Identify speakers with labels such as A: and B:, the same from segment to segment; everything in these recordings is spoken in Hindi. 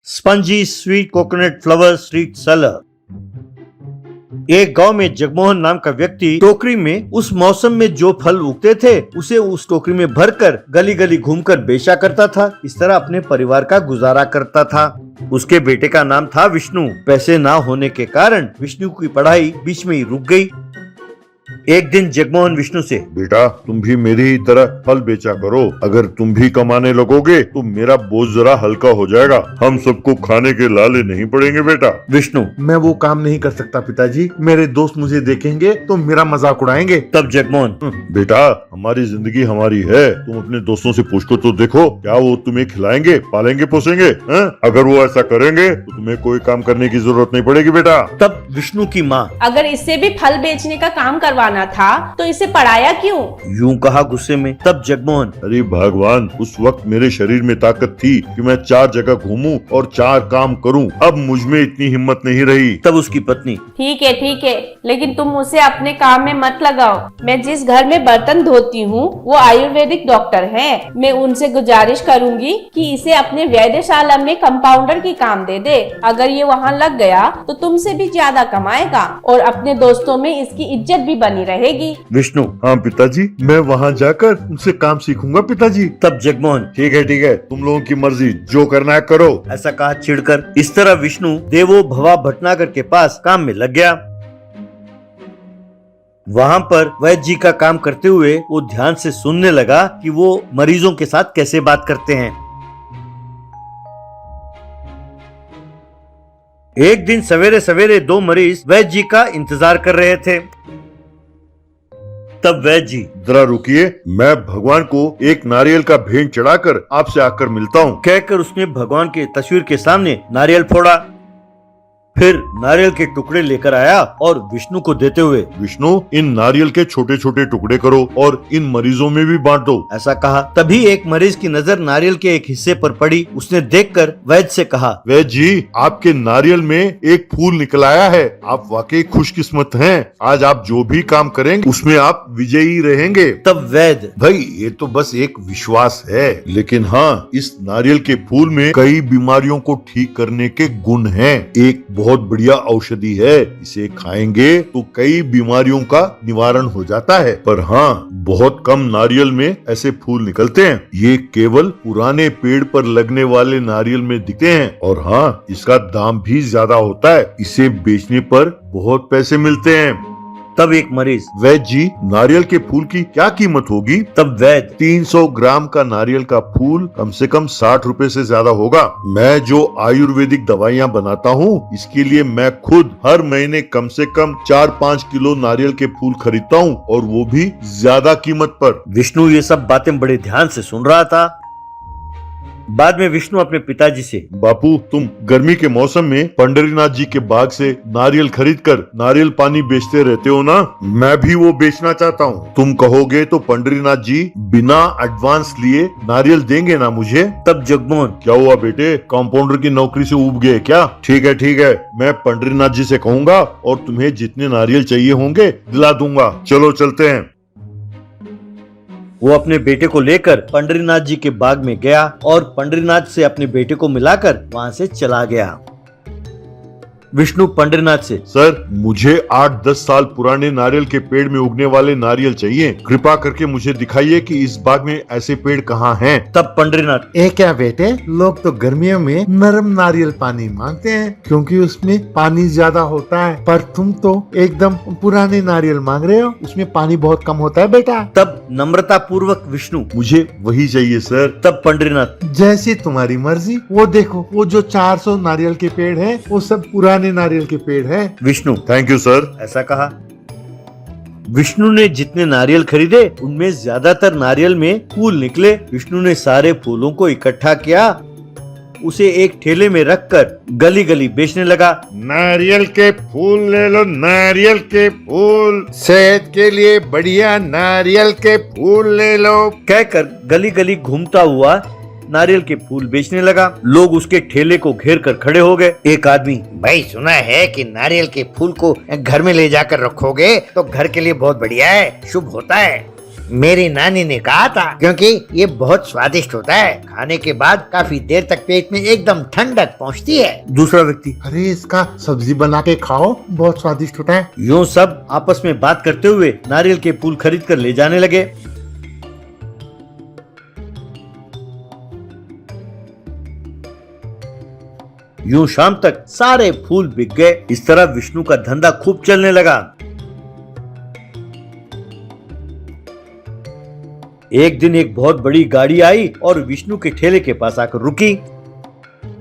A: Spongy sweet coconut flower street seller. एक गांव में जगमोहन नाम का व्यक्ति टोकरी में उस मौसम में जो फल उगते थे उसे उस टोकरी में भरकर गली गली घूमकर बेचा करता था। इस तरह अपने परिवार का गुजारा करता था। उसके बेटे का नाम था विष्णु। पैसे ना होने के कारण विष्णु की पढ़ाई बीच में ही रुक गई। एक दिन जगमोहन विष्णु से,
B: बेटा तुम भी मेरी ही तरह फल बेचा करो। अगर तुम भी कमाने लगोगे तो मेरा बोझ जरा हल्का हो जाएगा। हम सबको खाने के लाले नहीं पड़ेंगे बेटा।
A: विष्णु,
C: मैं वो काम नहीं कर सकता पिताजी। मेरे दोस्त मुझे देखेंगे तो मेरा मजाक उड़ाएंगे।
A: तब जगमोहन,
B: बेटा हमारी जिंदगी हमारी है। तुम अपने दोस्तों से पूछ कर तो देखो, क्या वो तुम्हें खिलाएंगे, पालेंगे, पोसेंगे? अगर वो ऐसा करेंगे तो तुम्हें कोई काम करने की जरूरत नहीं पड़ेगी बेटा।
A: तब विष्णु की माँ,
D: अगर इससे भी फल बेचने का काम करवाना था तो इसे पढ़ाया क्यों?
A: यूं कहा गुस्से में। तब जगमोहन,
B: अरे भगवान, उस वक्त मेरे शरीर में ताकत थी कि मैं 4 जगह घूमूं और 4 काम करूं। अब मुझ में इतनी हिम्मत नहीं रही।
A: तब उसकी पत्नी,
D: ठीक है, लेकिन तुम उसे अपने काम में मत लगाओ। मैं जिस घर में बर्तन धोती हूँ वो आयुर्वेदिक डॉक्टर हैं। मैं उनसे गुजारिश करूंगी कि इसे अपने वैद्यशाला में कंपाउंडर की काम दे दे। अगर ये वहाँ लग गया तो तुमसे भी ज्यादा कमाएगा और अपने दोस्तों में इसकी इज्जत भी बनी रहेगी।
A: विष्णु,
B: हाँ पिताजी, मैं वहाँ जाकर उनसे काम सीखूंगा पिताजी।
A: तब जगमोहन,
B: ठीक है, तुम लोगों की मर्जी, जो करना है करो।
A: ऐसा कहा चिढ़कर। इस तरह विष्णु देवो भवा भटनागर के पास काम में लग गया। वहाँ पर वैद्य जी का काम करते हुए वो ध्यान से सुनने लगा कि वो मरीजों के साथ कैसे बात करते हैं। एक दिन सवेरे सवेरे 2 मरीज वैद्य जी का इंतजार कर रहे थे। तब वैद्य जी,
B: जरा रुकिए, मैं भगवान को एक नारियल का भेंट चढ़ाकर आपसे आकर मिलता हूँ।
A: कहकर उसने भगवान के तस्वीर के सामने नारियल फोड़ा। फिर नारियल के टुकड़े लेकर आया और विष्णु को देते हुए,
B: विष्णु, इन नारियल के छोटे छोटे टुकड़े करो और इन मरीजों में भी बांट दो।
A: ऐसा कहा। तभी एक मरीज की नजर नारियल के एक हिस्से पर पड़ी। उसने देखकर वैद्य से कहा,
B: वैद्य जी, आपके नारियल में एक फूल निकल आया है। आप वाकई खुशकिस्मत हैं। आज आप जो भी काम करेंगे उसमें आप विजयी रहेंगे।
A: तब वैद्य,
B: भाई ये तो बस एक विश्वास है, लेकिन हाँ, इस नारियल के फूल में कई बीमारियों को ठीक करने के गुण हैं। एक बहुत बढ़िया औषधि है। इसे खाएंगे तो कई बीमारियों का निवारण हो जाता है। पर हाँ, बहुत कम नारियल में ऐसे फूल निकलते हैं। ये केवल पुराने पेड़ पर लगने वाले नारियल में दिखते हैं। और हाँ, इसका दाम भी ज्यादा होता है। इसे बेचने पर बहुत पैसे मिलते हैं।
A: तब एक मरीज,
B: वैद्य जी, नारियल के फूल की क्या कीमत होगी?
A: तब वैद्य,
B: 300 ग्राम का नारियल का फूल कम से कम 60 रुपए से ज्यादा होगा। मैं जो आयुर्वेदिक दवाइयाँ बनाता हूँ, इसके लिए मैं खुद हर महीने कम से कम 4-5 किलो नारियल के फूल खरीदता हूँ, और वो भी ज्यादा कीमत पर।
A: विष्णु ये सब बातें बड़े ध्यान से सुन रहा था। बाद में विष्णु अपने पिताजी से,
B: बापू, तुम गर्मी के मौसम में पंडरीनाथ जी के बाग से नारियल खरीदकर नारियल पानी बेचते रहते हो ना? मैं भी वो बेचना चाहता हूँ। तुम कहोगे तो पंडरीनाथ जी बिना एडवांस लिए नारियल देंगे ना मुझे?
A: तब जगमोहन,
B: क्या हुआ बेटे, कंपाउंडर की नौकरी से ऊब गए क्या? ठीक है, मैं पंडरीनाथ जी से कहूँगा और तुम्हें जितने नारियल चाहिए होंगे दिला दूंगा। चलो चलते हैं।
A: वो अपने बेटे को लेकर पंडरीनाथ जी के बाग में गया और पंडरीनाथ से अपने बेटे को मिलाकर वहाँ से चला गया। विष्णु पंडरीनाथ से,
B: सर, मुझे 8-10 साल पुराने नारियल के पेड़ में उगने वाले नारियल चाहिए। कृपा करके मुझे दिखाइए कि इस बाग में ऐसे पेड़ कहाँ हैं।
A: तब पंडरीनाथ,
C: ए क्या बेटे, लोग तो गर्मियों में नरम नारियल पानी मांगते हैं क्योंकि उसमें पानी ज्यादा होता है, पर तुम तो एकदम पुराने नारियल मांग रहे हो, उसमें पानी बहुत कम होता है बेटा।
A: तब नम्रता पूर्वक विष्णु,
B: मुझे वही चाहिए सर।
A: तब पंडरीनाथ,
C: जैसी तुम्हारी मर्जी। वो देखो, वो जो 400 नारियल के पेड़ हैं, वो सब पुराने नारियल के पेड़ हैं।
A: Vishnu,
B: thank you sir.
A: ऐसा कहा। विष्णु ने जितने नारियल खरीदे उनमें ज्यादातर नारियल में फूल निकले। विष्णु ने सारे फूलों को इकट्ठा किया, उसे एक ठेले में रखकर गली गली बेचने लगा।
B: नारियल के फूल ले लो, नारियल के फूल, सेहत के लिए बढ़िया नारियल के फूल ले लो,
A: कहकर गली गली घूमता हुआ नारियल के फूल बेचने लगा। लोग उसके ठेले को घेर कर खड़े हो गए। एक आदमी,
E: भाई सुना है कि नारियल के फूल को घर में ले जाकर रखोगे तो घर के लिए बहुत बढ़िया है, शुभ होता है। मेरी नानी ने कहा था, क्योंकि ये बहुत स्वादिष्ट होता है। खाने के बाद काफी देर तक पेट में एकदम ठंडक पहुंचती है।
A: दूसरा व्यक्ति,
C: अरे इसका सब्जी बना के खाओ, बहुत स्वादिष्ट होता है।
A: यूं सब आपस में बात करते हुए नारियल के फूल खरीद कर ले जाने लगे। यूं शाम तक सारे फूल बिक गए। इस तरह विष्णु का धंधा खूब चलने लगा। एक दिन एक बहुत बड़ी गाड़ी आई और विष्णु के ठेले के पास आकर रुकी।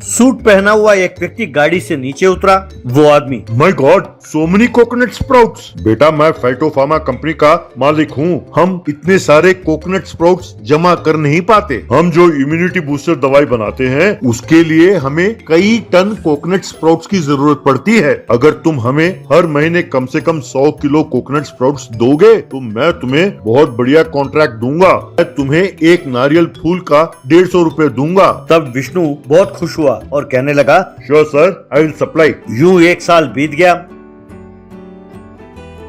A: सूट पहना हुआ एक व्यक्ति गाड़ी से नीचे उतरा। वो आदमी,
B: my God, so many coconut sprouts. बेटा, मैं फाइटोफार्मा कंपनी का मालिक हूँ। हम इतने सारे कोकोनट स्प्राउट्स जमा कर नहीं पाते। हम जो इम्यूनिटी बूस्टर दवाई बनाते हैं उसके लिए हमें कई टन कोकोनट स्प्राउट्स की जरूरत पड़ती है। अगर तुम हमें हर महीने कम से कम 100 किलो कोकोनट स्प्राउट्स दोगे तो मैं तुम्हें बहुत बढ़िया कॉन्ट्रैक्ट दूंगा। मैं तुम्हें एक नारियल फूल का 150 रुपए दूंगा।
A: तब विष्णु बहुत खुश हुआ और कहने लगा,
B: sure sir, I will supply.
A: यूं एक साल बीत गया।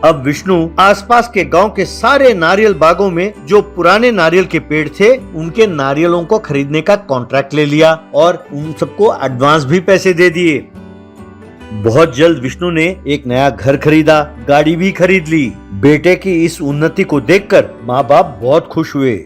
A: अब विष्णु आसपास के गांव के सारे नारियल बागों में जो पुराने नारियल के पेड़ थे उनके नारियलों को खरीदने का कॉन्ट्रैक्ट ले लिया और उन सबको एडवांस भी पैसे दे दिए। बहुत जल्द विष्णु ने एक नया घर खरीदा, गाड़ी भी खरीद ली। बेटे की इस उन्नति को देखकर माँ बाप बहुत खुश हुए।